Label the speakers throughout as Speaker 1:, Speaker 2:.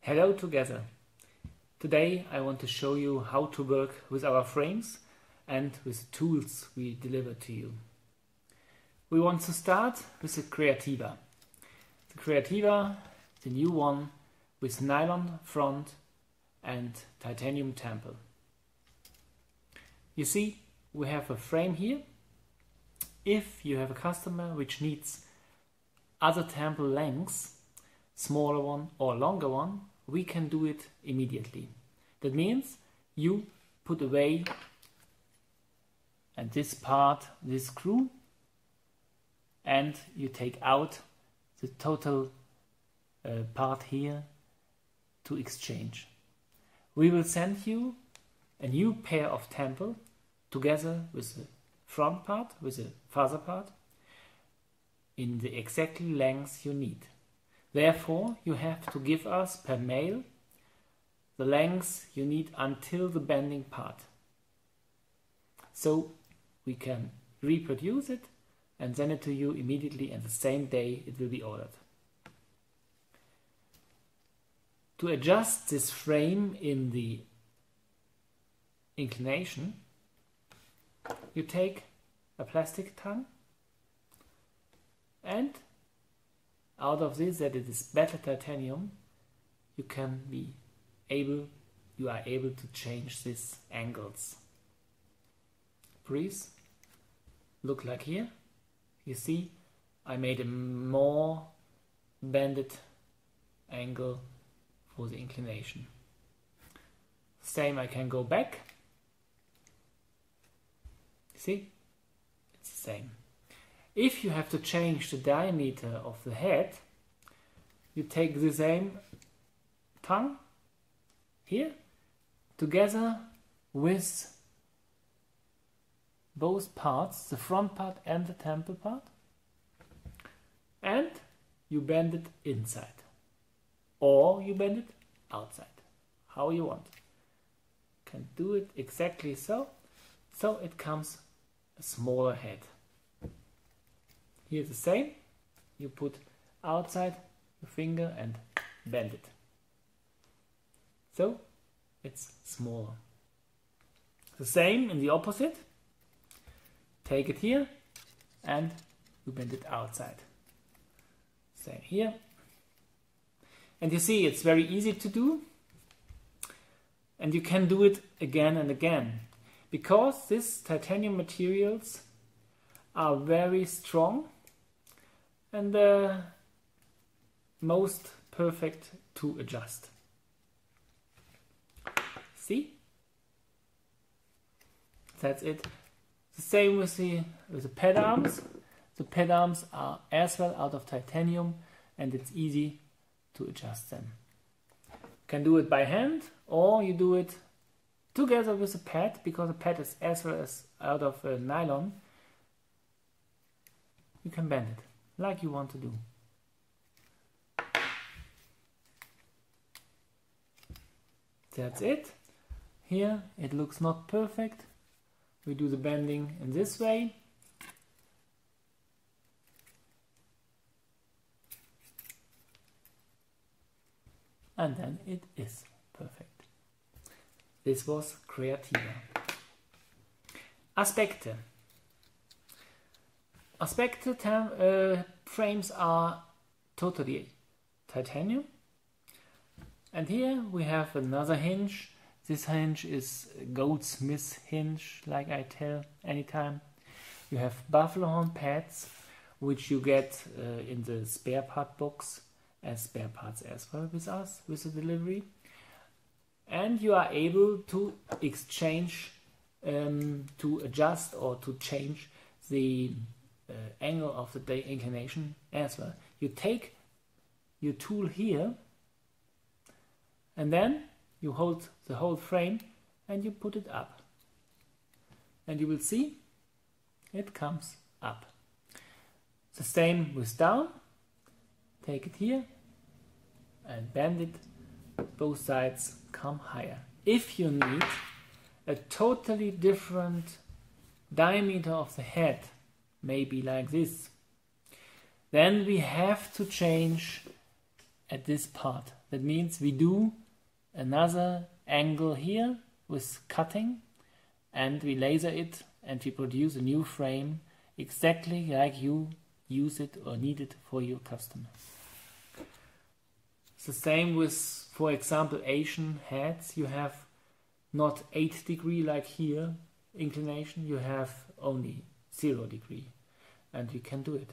Speaker 1: Hello together. Today I want to show you how to work with our frames and with the tools we deliver to you. We want to start with the Creativa. The Creativa, the new one with nylon front and titanium temple. You see, we have a frame here. If you have a customer which needs other temple lengths, smaller one or longer one, we can do it immediately. That means you put away and this part, this screw, and you take out the total part here to exchange. We will send you a new pair of temple together with the front part, with the father part, in the exactly length you need. Therefore, you have to give us per mail the length you need until the bending part. So we can reproduce it and send it to you immediately, and the same day it will be ordered. To adjust this frame in the inclination, you take a plastic tongue, and out of this, that it is better titanium, you are able to change these angles. Please look like here. You see, I made a more bended angle for the inclination. Same, I can go back. See, it's the same. If you have to change the diameter of the head, you take the same tongue here together with both parts, the front part and the temple part, and you bend it inside or you bend it outside, how you want. You can do it exactly so it comes a smaller head. Here the same, you put outside your finger and bend it. So it's smaller. The same in the opposite. Take it here and you bend it outside. Same here. And you see, it's very easy to do. And you can do it again and again. Because these titanium materials are very strong and most perfect to adjust. See? That's it. The same with the pad arms. The pad arms are as well out of titanium and it's easy to adjust them. You can do it by hand or you do it together with a pad, because the pad is as well as out of nylon. You can bend it like you want to do. That's it. Here it looks not perfect. We do the bending in this way. And then it is perfect. This was Creativa. Aspekte. Aspekte frames are totally titanium. And here we have another hinge. This hinge is a goldsmith hinge, like I tell anytime. You have buffalo horn pads, which you get in the spare part box as spare parts as well with us, with the delivery. And you are able to exchange, to adjust or to change the angle of the inclination as well. You take your tool here and then you hold the whole frame and you put it up. And you will see it comes up. The same with down. Take it here and bend it. Both sides come higher. If you need a totally different diameter of the head, maybe like this, then we have to change at this part. That means we do another angle here with cutting, and we laser it, and we produce a new frame exactly like you use it or need it for your customer. It's the same with, for example, Asian heads. You have not 8° like here inclination, you have only 0°, and we can do it.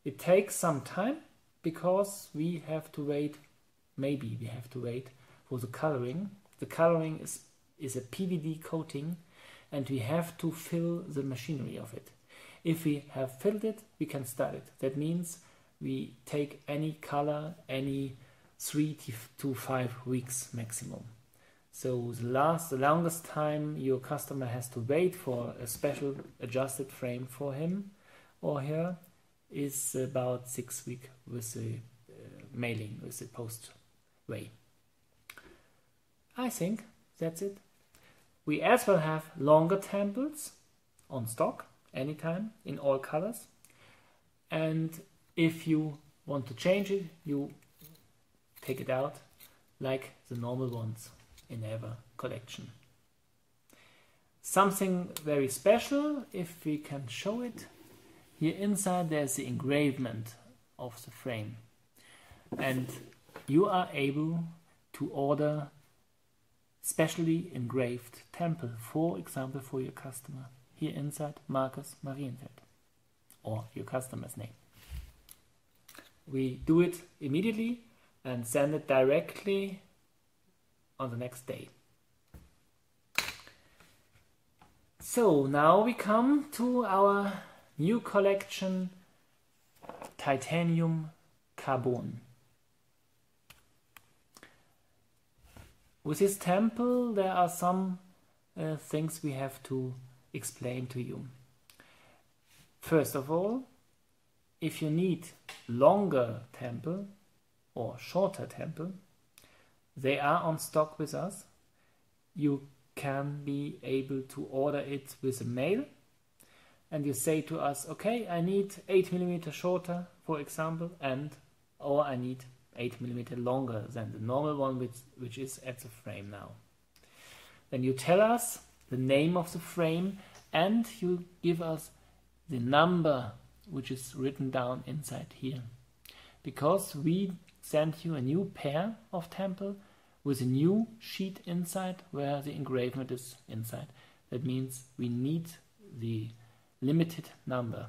Speaker 1: It takes some time because we have to wait, maybe we have to wait for the coloring. The coloring is a PVD coating, and we have to fill the machinery of it. If we have filled it, we can start it. That means we take any color, any 3 to 5 weeks maximum. So the longest time your customer has to wait for a special adjusted frame for him or her is about 6 weeks with the mailing, with the post way. I think that's it. We as well have longer temples on stock anytime in all colors, and if you want to change it, you take it out like the normal ones in our collection. Something very special, if we can show it. Here inside there's the engravement of the frame, and you are able to order specially engraved temple, for example, for your customer. Here inside, Marcus Marienfeld, or your customer's name. We do it immediately and send it directly on the next day. So now we come to our new collection, Titanium Carbon. With this temple there are some things we have to explain to you. First of all, if you need longer temple or shorter temple, they are on stock with us. You can be able to order it with a mail, and you say to us, okay, I need 8mm shorter, for example, or I need 8mm longer than the normal one which is at the frame now. Then you tell us the name of the frame, and you give us the number which is written down inside here, because we send you a new pair of temple with a new sheet inside where the engravement is inside. That means we need the limited number.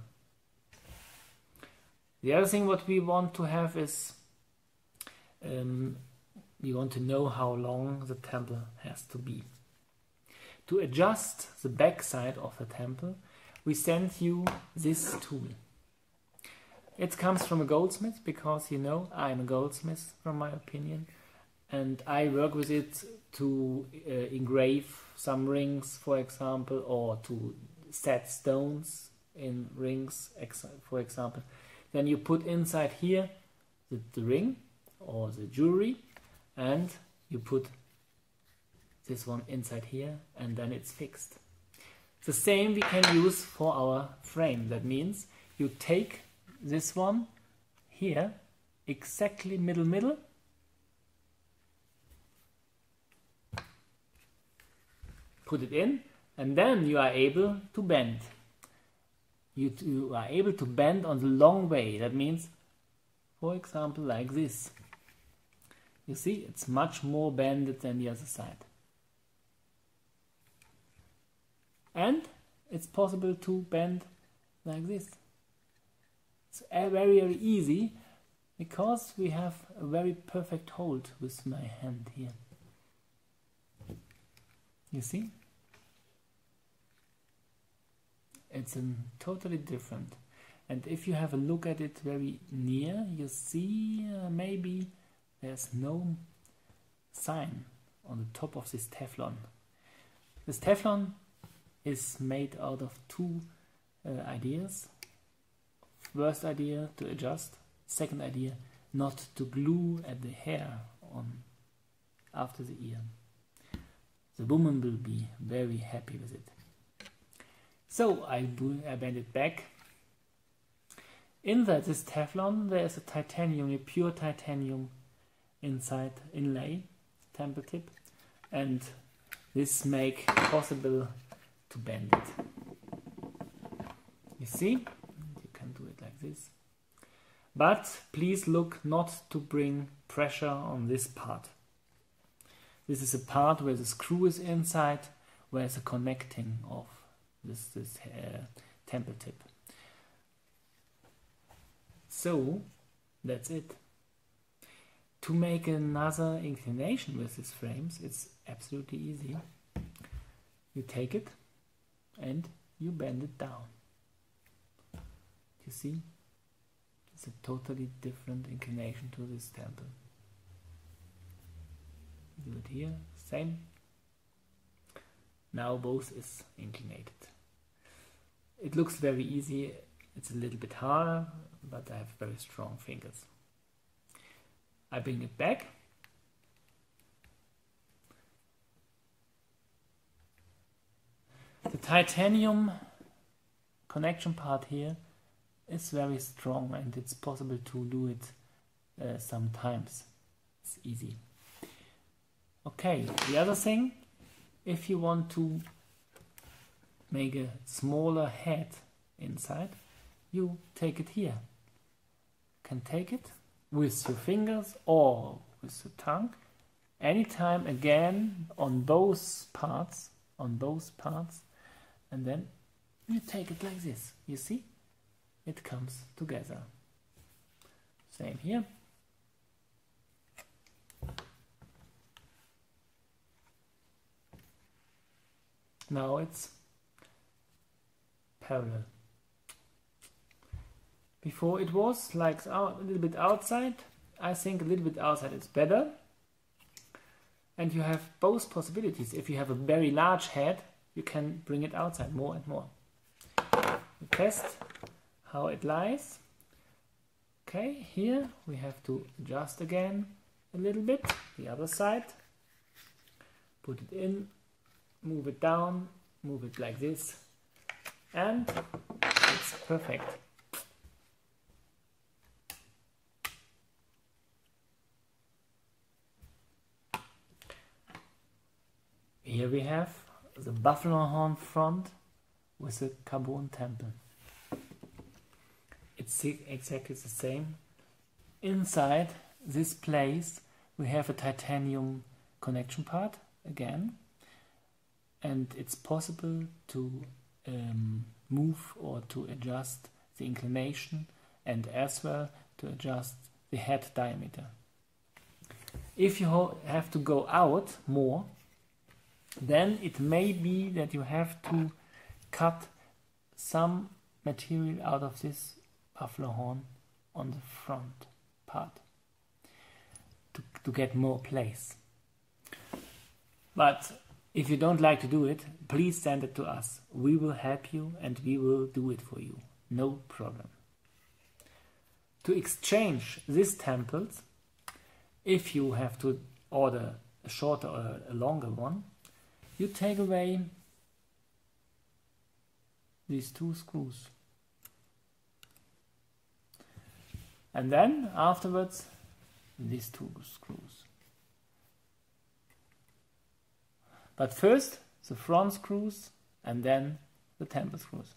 Speaker 1: The other thing what we want to have is we want to know how long the temple has to be. To adjust the back side of the temple, we send you this tool. It comes from a goldsmith, because you know I'm a goldsmith from my opinion, and I work with it to engrave some rings, for example, or to set stones in rings, for example. Then you put inside here the ring or the jewelry, and you put this one inside here, and then it's fixed. The same we can use for our frame. That means you take this one here, exactly middle, put it in, and then you are able to bend. You are able to bend on the long way. That means, for example, like this. You see, it's much more bended than the other side. And it's possible to bend like this. It's very, very easy, because we have a very perfect hold with my hand here. You see? It's totally different. And if you have a look at it very near, you see maybe there's no sign on the top of this Teflon. This Teflon is made out of two ideas. First idea, to adjust. Second idea, not to glue at the hair on after the ear. The woman will be very happy with it. So I bend it back, Inside this Teflon there is a titanium, a pure titanium inside inlay, temple tip, and this make possible to bend it. You see? You can do it like this. But please look not to bring pressure on this part. This is a part where the screw is inside, where it's a connecting of this temple tip. So that's it. To make another inclination with these frames, it's absolutely easy. You take it and you bend it down. You see? It's a totally different inclination to this temple. Do it here, same. Now both is inclinated. It looks very easy. It's a little bit harder, but I have very strong fingers. I bring it back. The titanium connection part here is very strong and it's possible to do it sometimes. It's easy. Okay, the other thing, if you want to make a smaller head inside, you take it here. You can take it with your fingers or with your tongue, anytime again on those parts, and then you take it like this. You see? It comes together. Same here. Now it's parallel. Before it was like a little bit outside. I think a little bit outside is better. And you have both possibilities. If you have a very large head, you can bring it outside more and more. You test how it lies. Okay, here we have to adjust again a little bit. The other side. Put it in. Move it down, move it like this, and it's perfect. Here we have the buffalo horn front with a carbon temple. It's exactly the same. Inside this place we have a titanium connection part again. And it's possible to move or to adjust the inclination and as well to adjust the head diameter. If you have to go out more, then it may be that you have to cut some material out of this buffalo horn on the front part to get more place. But if you don't like to do it, please send it to us. We will help you and we will do it for you. No problem. To exchange these temples, if you have to order a shorter or a longer one, you take away these two screws. And then afterwards, these two screws. But first the front screws and then the temple screws.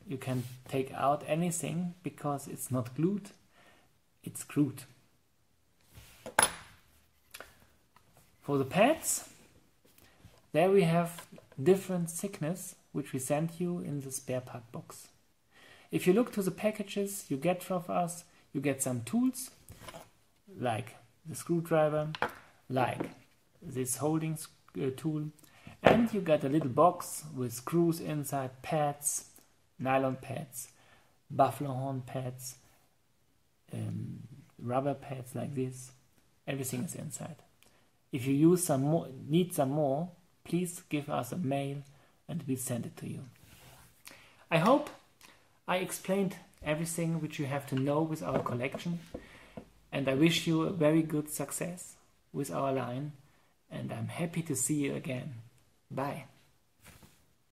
Speaker 1: You can take out anything because it's not glued, it's screwed. For the pads, there we have different thickness which we sent you in the spare part box. If you look to the packages you get from us, you get some tools like the screwdriver, like this holding tool, and you get a little box with screws inside, pads, nylon pads, buffalo horn pads, rubber pads like this. Everything is inside. If you use some more, need some more, please give us a mail and we send it to you. I hope I explained everything which you have to know with our collection, and I wish you a very good success with our line. And I'm happy to see you again. Bye.